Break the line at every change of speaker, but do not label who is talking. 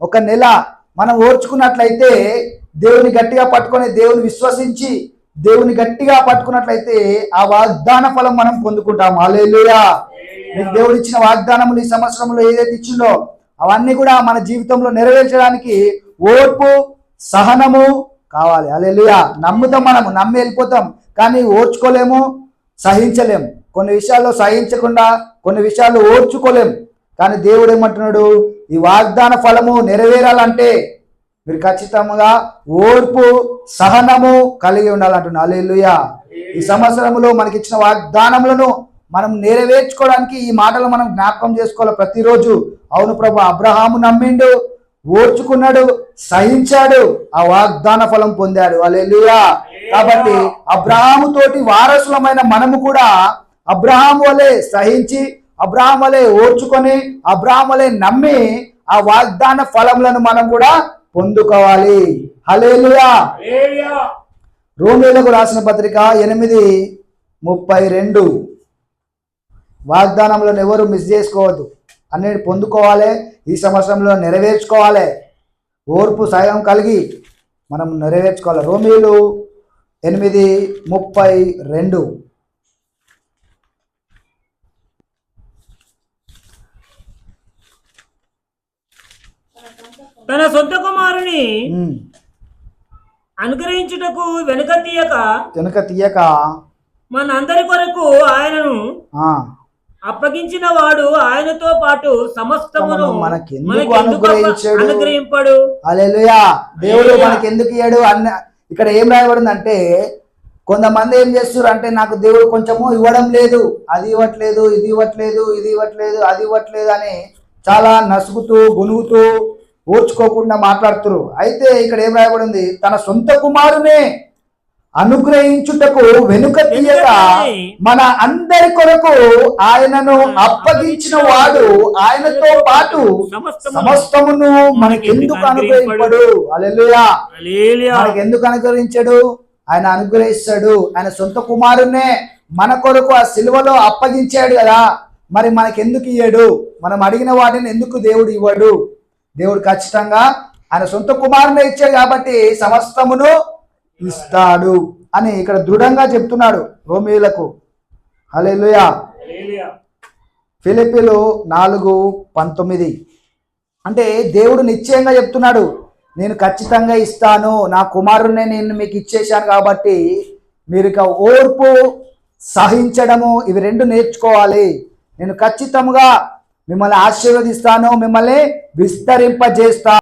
ఒక నెల మనం ఓర్చుకున్నట్లయితే, దేవుని గట్టిగా పట్టుకొని దేవుని విశ్వసించి దేవుని గట్టిగా పట్టుకున్నట్లయితే ఆ వాగ్దాన ఫలం మనం పొందుకుంటాం. హల్లెలూయా. మీకు దేవుడు ఇచ్చిన వాగ్దానములు ఈ సంవత్సరంలో ఏదైతే ఇచ్చిందో అవన్నీ కూడా మన జీవితంలో నెరవేర్చడానికి ఓర్పు సహనము కావాలి. హల్లెలూయా. నమ్ముతాం, మనము నమ్మి వెళ్ళిపోతాం, కానీ ఓర్చుకోలేము, సహించలేము. కొన్ని విషయాల్లో సహించకుండా కొన్ని విషయాల్లో ఓర్చుకోలేము. కానీ దేవుడు ఏమంటున్నాడు, ఈ వాగ్దాన ఫలము నెరవేరాలంటే మీరు ఖచ్చితంగా ఓర్పు సహనము కలిగి ఉండాలంటున్నా. హల్లెలూయా. ఈ సంవత్సరంలో మనకి ఇచ్చిన వాగ్దానములను మనం నెరవేర్చుకోవడానికి ఈ మాటలు మనం జ్ఞాపకం చేసుకోవాలి ప్రతిరోజు. అవును ప్రభు, అబ్రహాము నమ్మిండు, ఓర్చుకున్నాడు, సహించాడు, ఆ వాగ్దాన ఫలం పొందాడు. హల్లెలూయా. కాబట్టి అబ్రహాము తోటి వారసులమైన మనము కూడా అబ్రహాము వలె సహించి, అబ్రహాము వలె ఓర్చుకొని, అబ్రహాము వలె నమ్మి ఆ వాగ్దాన ఫలములను మనం కూడా పొందుకోవాలి. హల్లెలూయా. రోమీయులకు రాసిన పత్రిక 8:32. వాగ్దానములను ఎవరు మిస్ చేసుకోవద్దు, అన్నిటి పొందుకోవాలి, ఈ సంవత్సరంలో నెరవేర్చుకోవాలి. ఓర్పు సహనం కలిగి మనం నెరవేర్చుకోవాలి. రోమీయులు 8:32.
తన సొంత కుమారుని అనుగ్రహించుటకు వెనుక తీయక మన అందరి కొరకు ఆయనను అప్పగించిన వాడు ఆయనతో పాటు సమస్తమును
మనకెందుకు
అనుగ్రహింపడు.
హల్లెలూయా. దేవుడు మనకెందుకు ఇయ్యాడు అన్న ఇక్కడ ఏం రాయబడిందంటే, కొంతమంది ఏం చేస్తారు అంటే, నాకు దేవుడు కొంచెము ఇవ్వడం లేదు, అది ఇవ్వట్లేదు, ఇది ఇవ్వట్లేదు, ఇది ఇవ్వట్లేదు, అది ఇవ్వట్లేదు అని చాలా నసుగుతూ గునుగుతూ ఓర్చుకోకుండా మాట్లాడుతున్నారు. అయితే ఇక్కడ ఏం రాయబడింది, తన సొంత కుమారునే అనుగ్రహించుటకు వెనుక తీయక మన అందరి కొరకు ఆయనను అప్పగించిన వాడు ఆయనతో పాటు సమస్తమును మనకెందుకు అనుగ్రహింపడు. హల్లెలూయా. మనకెందుకు అనుగ్రహించాడు? ఆయన అనుగ్రహిస్తాడు. ఆయన సొంత కుమారునే మన కొరకు ఆ సిలువలో అప్పగించాడు కదా, మరి మనకెందుకు ఇయ్యాడు? మనం అడిగిన వాటిని ఎందుకు దేవుడు ఇవ్వడు? దేవుడు ఖచ్చితంగా ఆయన సొంత కుమారునే ఇచ్చాడు కాబట్టి సమస్తమును ఇస్తాడు అని ఇక్కడ దృఢంగా చెప్తున్నాడు రోమీయులకు. హల్లెలూయా. ఫిలిప్పీలు 4:19. అంటే దేవుడు నిశ్చయంగా చెప్తున్నాడు, నేను ఖచ్చితంగా ఇస్తాను, నా కుమారుడిని నేను మీకు ఇచ్చేశాను కాబట్టి మీరు ఇక ఓర్పు సహించడము ఇవి రెండు నేర్చుకోవాలి. నేను ఖచ్చితంగా మిమ్మల్ని ఆశీర్వదిస్తాను, మిమ్మల్ని విస్తరింపజేస్తాను.